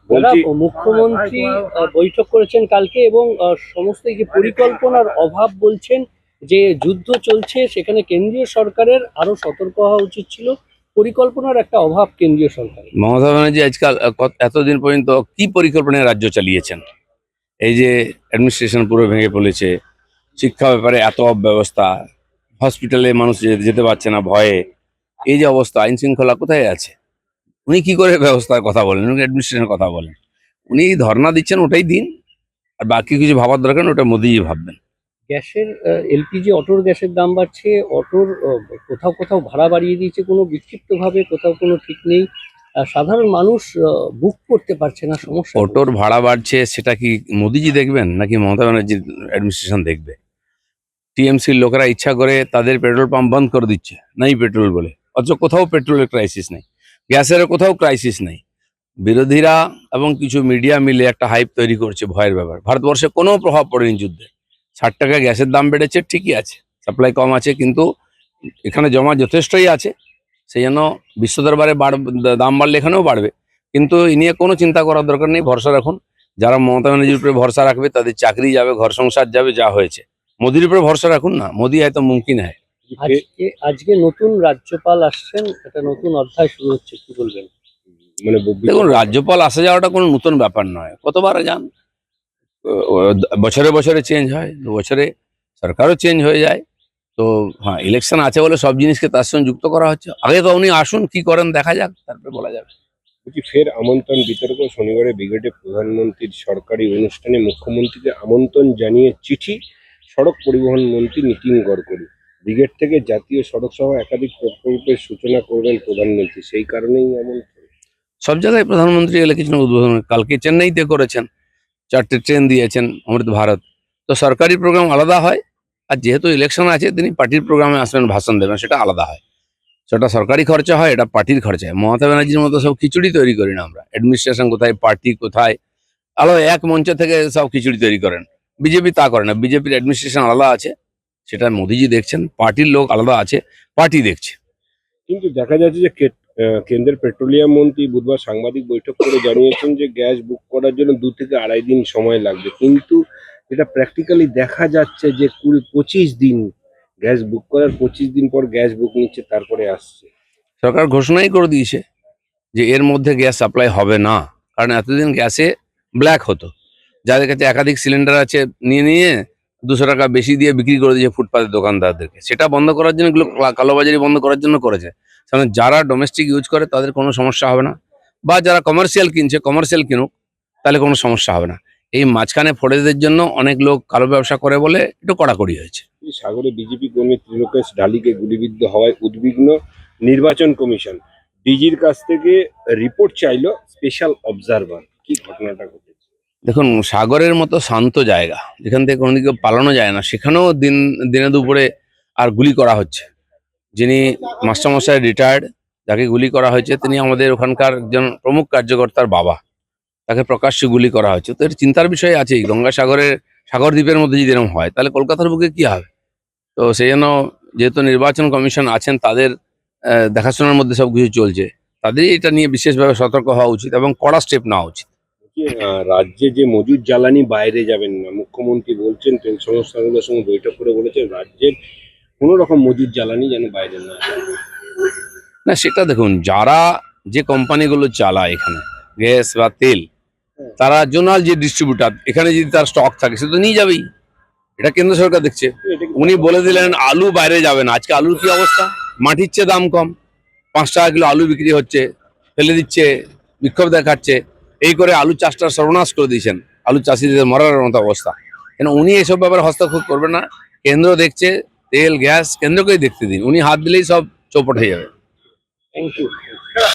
দাদা, বলছি মুখ্যমন্ত্রী বৈঠক করেছেন কালকে এবং সমস্ত এই যে পরিকল্পনার অভাব বলছেন, যে যুদ্ধ চলছে সেখানে কেন্দ্রীয় সরকারের আরো সতর্ক হওয়া উচিত ছিল, পরিকল্পনার একটা অভাব কেন্দ্রীয় সরকারের। মমতা ব্যানার্জি আজকাল এতদিন পর্যন্ত কি পরিকল্পনায় রাজ্য চালিয়েছেন? এই যে অ্যাডমিনিস্ট্রেশন পুরো ভেঙে পড়েছে, শিক্ষা ব্যাপারে এত অব্যবস্থা, হসপিটালে মানুষ যেতে পারছে না ভয়ে, এই যে অবস্থা, আইন শৃঙ্খলা কোথায় আছে? উনি কি করে ব্যবস্থার কথা বলেন? উনি অ্যাডমিনিস্ট্রেশনের কথা বলেন। উনি ধর্ণা দিচ্ছেন, ওটাই দিন, আর বাকি কিছু ভাবার দরকার নেই, ওটা মোদিই ভাববেন। গ্যাসের এলপিজি অটোর গ্যাসের দাম বাড়ছে, অটোর কোথাও কোথাও ভাড়া বাড়িয়ে দিয়েছে কোনো বিক্ষিপ্তভাবে, কোথাও কোনো ঠিক নেই। সাধারণ মানুষ বুক করতে পারছে না, সমস্যা। অটোর ভাড়া বাড়ছে, সেটা কি মোদিজি দেখবেন নাকি মমতা ব্যানার্জির অ্যাডমিনিস্ট্রেশন দেখবে? টিএমসির লোকেরা ইচ্ছা করে তাদের পেট্রোল পাম্প বন্ধ করে দিচ্ছে, নাই পেট্রোল বলে, অথচ কোথাও পেট্রোলের ক্রাইসিস নেই, গ্যাসেরও কোথাও ক্রাইসিস নেই। বিরোধীরা এবং কিছু মিডিয়া মিলে একটা হাইপ তৈরি করছে ভয়ের ব্যাপার। ভারতবর্ষে কোনো প্রভাব পড়েনি যুদ্ধে। 60 টাকা গ্যাসের দাম বেড়েছে, ঠিকই আছে, সাপ্লাই কম আছে, কিন্তু এখানে জমা যথেষ্টই আছে, সেই জন্য বিশ্ব দরবারে দাম বাড়লে এখানেও বাড়বে। কিন্তু এ নিয়ে কোনো চিন্তা করার দরকার নেই, ভরসা রাখুন। যারা মমতা ব্যানার্জির উপরে ভরসা রাখবে তাদের চাকরি যাবে, ঘর সংসার যাবে, যা হয়েছে। মোদির উপরে ভরসা রাখুন না, মোদি হয়তো মুমকিন হয়। আজকে নতুন রাজ্যপাল আসছেন, একটা নতুন অধ্যায় শুরু হচ্ছে, কি বলবেন? মানে দেখুন, রাজ্যপাল আসা যাওয়াটা কোনো নতুন ব্যাপার নয়, কতবার যান, বছরে বছরে চেঞ্জ হয়, 2 বছরে সরকারও চেঞ্জ হয়ে যায়। তো হ্যাঁ, ইলেকশন আছে বলে সব জিনিসকে তার সঙ্গে যুক্ত করা হচ্ছে। আগে তো উনি আসুন, কি করেন দেখা যাক, তারপরে বলা যাবে। বলছি, ফের আমন্ত্রণ বিতর্ক। শনিবারে ব্রিগেডে প্রধানমন্ত্রীর সরকারি অনুষ্ঠানে মুখ্যমন্ত্রীকে আমন্ত্রণ জানিয়ে চিঠি সড়ক পরিবহন মন্ত্রী নীতিন গডকরি। ব্রিগেড থেকে জাতীয় সড়ক সহ একাধিক প্রকল্পের সূচনা করবেন প্রধানমন্ত্রী, সেই কারণেই আমন্ত্রণ। সব জায়গায় প্রধানমন্ত্রী এলে কিছু না উদ্বোধন, কালকে চেন্নাইতে করেছেন, 4টে ট্রেন দিয়েছেন অমৃত ভারত। তো সরকারি প্রোগ্রাম আলাদা হয়, আর যেহেতু ইলেকশন আছে তিনি পার্টির প্রোগ্রামে আসবেন, ভাষণ দেবেন, সেটা আলাদা হয়। সেটা সরকারি খরচা হয়, এটা পার্টির খরচা হয়। মমতা ব্যানার্জির মতো সব খিচুড়ি তৈরি করি না আমরা, অ্যাডমিনিস্ট্রেশন কোথায়, পার্টি কোথায়, আলো এক মঞ্চ থেকে সব খিচুড়ি তৈরি করেন। বিজেপি তা করে না, বিজেপির অ্যাডমিনিস্ট্রেশন আলাদা আছে, সেটা মোদিজি দেখছেন, পার্টির লোক আলাদা আছে, পার্টি দেখছে। কিন্তু দেখা যাচ্ছে যে কেন্দ্রের পেট্রোলিয়াম মন্ত্রী বুধবার সাংবাদিক বৈঠক করে জানিয়েছেন যে গ্যাস বুক করার জন্য 2 থেকে 2.5 দিন সময় লাগবে, কিন্তু যেটা প্র্যাকটিক্যালি দেখা যাচ্ছে যে 25 দিন, গ্যাস বুক করার 25 দিন পর গ্যাস বুক নিচ্ছে, তারপরে আসছে। সরকার ঘোষণাই করে দিয়েছে যে এর মধ্যে গ্যাস সাপ্লাই হবে না, কারণ এতদিন গ্যাসে ব্ল্যাক হতো, যাদের কাছে একাধিক সিলিন্ডার আছে নিয়ে নিয়ে 200 টাকা বেশি দিয়ে বিক্রি করে দিয়েছে ফুটপাতের দোকানদারদেরকে। সেটা বন্ধ করার জন্য, এগুলো কালোবাজারি বন্ধ করার জন্য করেছে। কারণ যারা ডোমেস্টিক ইউজ করে তাদের কোনো সমস্যা হবে না, বা যারা কমার্শিয়াল কিনছে কমার্শিয়াল কিনুক, তাহলে কোনো সমস্যা হবে না। এই মাঝখানে ফোড়েদের জন্য অনেক লোক কালো ব্যবসা করে বলে একটু কড়াকড়ি হয়েছে। সাগরে বিজেপি কর্মী ত্রিলোকেশ ঢালিকে গুলিবিদ্ধ হওয়ায় উদ্বিগ্ন নির্বাচন কমিশন। ডিজির কাছ থেকে রিপোর্ট চাইলো স্পেশাল অবজারভার। কি ঘটনাটা ঘটেছে? দেখুন, সাগরের মতো শান্ত জায়গা যেখান থেকে কোনো দিকে পালানো যায় না, সেখানেও দিনে দুপুরে আর গুলি করা হচ্ছে। যিনি মাস্টারমশাই রিটায়ার্ড, যাকে গুলি করা হয়েছে, তিনি আমাদের ওখানকার একজন প্রমুখ কার্যকর্তার বাবা, তাকে প্রকাশ্যে গুলি করা হয়েছে। তো এর চিন্তার বিষয় আছেই, গঙ্গাসাগরের সাগর দ্বীপের মধ্যে যদি এরকম হয় তাহলে কলকাতার বুকে কি হবে? তো সেই জন্য যেহেতু নির্বাচন কমিশন আছেন, তাদের দেখাশোনার মধ্যে সবকিছু চলছে, তাদেরই এটা নিয়ে বিশেষভাবে সতর্ক হওয়া উচিত এবং কড়া স্টেপ নেওয়া উচিত। রাজ্যে যে মজুদ জ্বালানি বাইরে যাবেন না, মুখ্যমন্ত্রী বলছেন, তেল সংস্থাগুলোর সঙ্গে বৈঠক করে বলেছেন রাজ্যের কোনো রকম মজুদ জ্বালানি যেন বাইরে না যায়। না, সেটা দেখুন, যারা যে কোম্পানিগুলো চালায় এখানে গ্যাস বা তেল, তারা জোনাল যে ডিস্ট্রিবিউটার, এখানে যদি তার স্টক থাকে সে তো নিয়ে যাবেই, এটা কেন্দ্র সরকার দেখছে। উনি বলে দিলেন আলু বাইরে যাবে না, আজকে আলুর কি অবস্থা? মাটির চেয়ে দাম কম, 5 টাকা কিলো আলু বিক্রি হচ্ছে, ফেলে দিচ্ছে, বিক্ষোভ দেখাচ্ছে, এই করে আলু চাষটা সর্বনাশ করে দিয়েছেন, আলু চাষিদের মরার মতো অবস্থা। কেন উনি এসব ব্যাপারে হস্তক্ষেপ করবেন না, কেন্দ্র দেখছে, তেল গ্যাস কেন্দ্রকেই দেখতে দিন, উনি হাত দিলেই সব চৌপট হয়ে যাবে। Thank you.